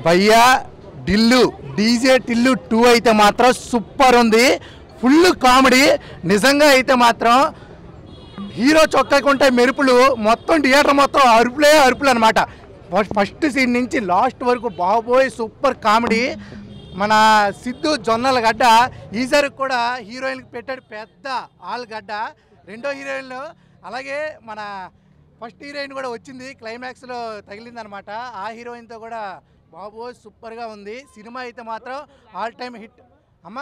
భయ్యా ఢిల్లు డీజే టిల్లు 2 అయితే మాత్రం సూపర్ ఉంది. ఫుల్ కామెడీ నిజంగా. అయితే మాత్రం హీరో చొక్కాకుంటే మెరుపులు, మొత్తం థియేటర్ మొత్తం అరుపులే అరుపులు అనమాట. ఫస్ట్ సీన్ నుంచి లాస్ట్ వరకు బాబోయ్ సూపర్ కామెడీ. మన సిద్ధు జొన్నలగడ్డ ఈసారి కూడా హీరోయిన్కి పెట్టాడు పెద్ద ఆలుగడ్డ. రెండో హీరోయిన్లు అలాగే మన ఫస్ట్ హీరోయిన్ కూడా వచ్చింది, క్లైమాక్స్లో తగిలిందనమాట. ఆ హీరోయిన్తో కూడా బాబోయ్ సూపర్గా ఉంది. సినిమా అయితే మాత్రం ఆల్ టైమ్ హిట్. అమ్మ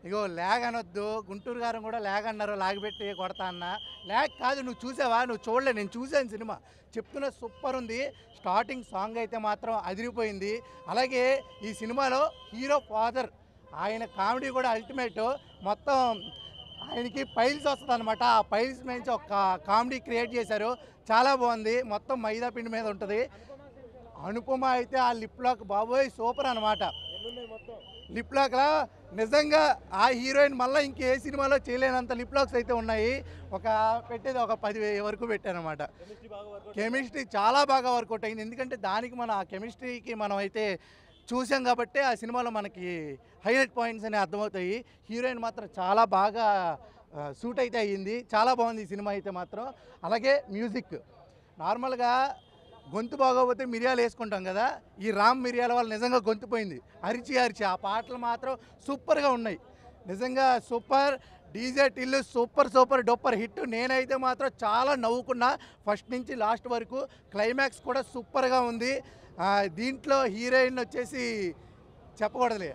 ఇగో ల్యాగ్ అనొద్దు, గుంటూరు గారు కూడా ల్యాగ్ అన్నారు, లాగిపెట్టి కొడతా అన్న. ల్యాగ్ కాదు, నువ్వు చూసావా? నువ్వు చూడలే, నేను చూశాను సినిమా. చెప్తున్నా సూపర్ ఉంది. స్టార్టింగ్ సాంగ్ అయితే మాత్రం అదిరిపోయింది. అలాగే ఈ సినిమాలో హీరో ఫాదర్ ఆయన కామెడీ కూడా అల్టిమేట్. మొత్తం ఆయనకి పైల్స్ వస్తుంది అనమాట. ఆ పైల్స్ నుంచి ఒక కామెడీ క్రియేట్ చేశారు, చాలా బాగుంది. మొత్తం మైదా పిండి మీద ఉంటుంది. అనుపమ అయితే ఆ లిప్ లాక్ బాబోయ్ సూపర్ అనమాట. లిప్ లాక్లో నిజంగా ఆ హీరోయిన్ మళ్ళీ ఇంకే సినిమాలో చేయలేనంత లిప్ లాక్స్ అయితే ఉన్నాయి. పెట్టేది ఒక 10 వరకు పెట్టారనమాట. కెమిస్ట్రీ చాలా బాగా వర్కౌట్ అయింది. ఎందుకంటే దానికి మన ఆ కెమిస్ట్రీకి మనం అయితే చూసాం కాబట్టి ఆ సినిమాలో మనకి హైలైట్ పాయింట్స్ అనేవి అర్థమవుతాయి. హీరోయిన్ మాత్రం చాలా బాగా సూట్ అయితే అయ్యింది. చాలా బాగుంది ఈ సినిమా అయితే మాత్రం. అలాగే మ్యూజిక్ నార్మల్గా గొంతు బాగోపోతే మిరియాలు వేసుకుంటాం కదా, ఈ రామ్ మిరియాల వల్ల నిజంగా గొంతు పోయింది. అరిచి అరిచి ఆ పాటలు మాత్రం సూపర్గా ఉన్నాయి. నిజంగా super. DJ Tillu super super duper hit. నేనైతే మాత్రం చాలా నవ్వుకున్నా ఫస్ట్ నుంచి లాస్ట్ వరకు. క్లైమాక్స్ కూడా సూపర్గా ఉంది. దీంట్లో హీరోయిన్ వచ్చేసి చెప్పకూడదులే,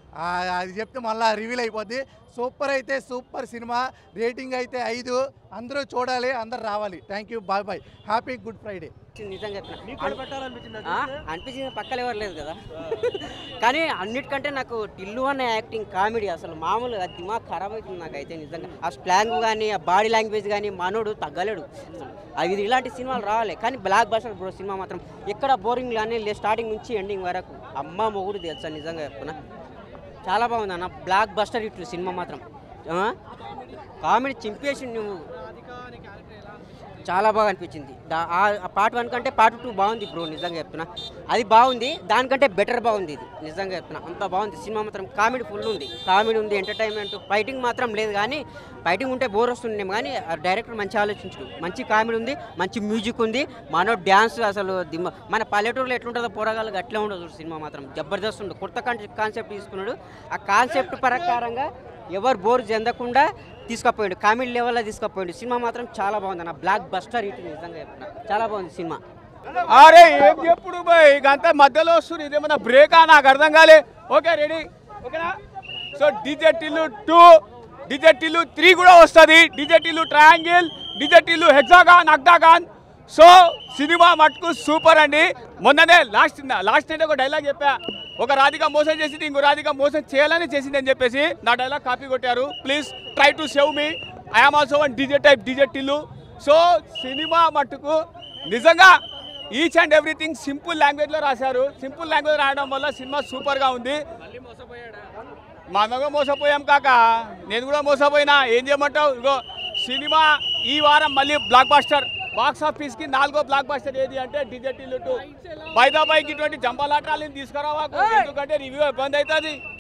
అది చెప్తే మళ్ళీ రివీల్ అయిపోద్ది. సూపర్ అయితే సూపర్ సినిమా. రేటింగ్ అయితే 5. అందరూ చూడాలి, అందరు రావాలి. Thank you, bye bye, happy good Friday. నిజంగా అనిపించింది, పక్కలు ఎవరు లేదు కదా. కానీ అన్నిటికంటే నాకు టిల్లు అన్న యాక్టింగ్ కామెడీ అసలు మామూలుగా దిమాగ్ ఖరాబ్ అవుతుంది నాకైతే నిజంగా. ఆ స్లాంగ్ కానీ ఆ బాడీ లాంగ్వేజ్ కానీ మనోడు తగ్గలేడు. అవి ఇలాంటి సినిమాలు రావాలి. కానీ బ్లాక్ బస్టర్ బ్రో సినిమా మాత్రం ఎక్కడ బోరింగ్ కానీ స్టార్టింగ్ నుంచి ఎండింగ్ వరకు అమ్మ మొగుడు తెలుసా నిజంగా చెప్తున్నా. చాలా బాగుంది అన్న, బ్లాక్ బస్టర్ ఇట్లు సినిమా మాత్రం. కామెడీ చింపేసి నువ్వు చాలా బాగా అనిపించింది. పార్ట్ 1 కంటే పార్ట్ 2 బాగుంది బ్రో నిజంగా చెప్తున్నా. అది బాగుంది, దానికంటే బెటర్ బాగుంది ఇది నిజంగా చెప్తున్నా. అంత బాగుంది సినిమా మాత్రం. కామెడీ ఫుల్ ఉంది, కామెడీ ఉంది, ఎంటర్టైన్మెంట్. ఫైటింగ్ మాత్రం లేదు, కానీ ఫైటింగ్ ఉంటే బోర్ వస్తుండేమో. కానీ డైరెక్టర్ మంచి ఆలోచించడు, మంచి కామెడీ ఉంది, మంచి మ్యూజిక్ ఉంది. మనో డ్యాన్స్ అసలు మన పల్లెటూరులో ఎట్లుంటుందో పోరగాళ్ళకి అట్లే ఉండదు సినిమా మాత్రం. జబర్దస్త్ ఉంది. కొత్త కాన్సెప్ట్ తీసుకున్నాడు. ఆ కాన్సెప్ట్ ప్రకారంగా ఎవరు బోర్ చెందకుండా తీసుకుపోయాడు, కామెడీ లెవెల్లో తీసుకుపోయాడు. సినిమా మాత్రం చాలా బాగుంది అన్న, బ్లాక్ బస్టర్ హిట్ నిజంగా చెప్తున్నా. చాలా బాగుంది సినిమా. అరే ఏం చెప్పుడు బాయ్, ఇకంతా మధ్యలో వస్తుంది. ఇదేమన్నా బ్రేకా నాకు అర్థం కాలే. ఓకే రెడీ, ఓకేనా? So DJ Tillu 2, DJ Tillu 3 కూడా వస్తుంది. DJ Tillu triangle, DJ Tillu hexagon, octagon. So cinema మటుకు సూపర్ అండి. మొన్ననే లాస్ట్ నైట్ ఒక డైలాగ్ చెప్పా, ఒక రాధిక మోసం చేసింది, ఇంకో రాధిక మోసం చేయాలని చేసింది అని చెప్పేసి నా డైలాగ్ కాపీ కొట్టారు. Please try to save me, I'm also one DJ type DJ Tillu. So cinema మట్టుకు నిజంగా ఈచ్ అండ్ ఎవ్రీథింగ్ సింపుల్ లాంగ్వేజ్లో రాశారు. సింపుల్ లాంగ్వేజ్ రాయడం వల్ల సినిమా సూపర్గా ఉంది. మనం మోసపోయాం కాక, నేను కూడా మోసపోయినా. ఏం చేయమంటావు? ఇగో సినిమా ఈ వారం మళ్ళీ బ్లాక్ బాస్టర్. బాక్స్ ఆఫీస్కి 4వ బ్లాక్ బాస్టర్ ఏది అంటే డీజే టిల్లు 2. బైదాబాయికి ఇటువంటి జంబాలాటాలను తీసుకురావాకు, ఎందుకంటే రివ్యూ ఇబ్బంది అవుతుంది.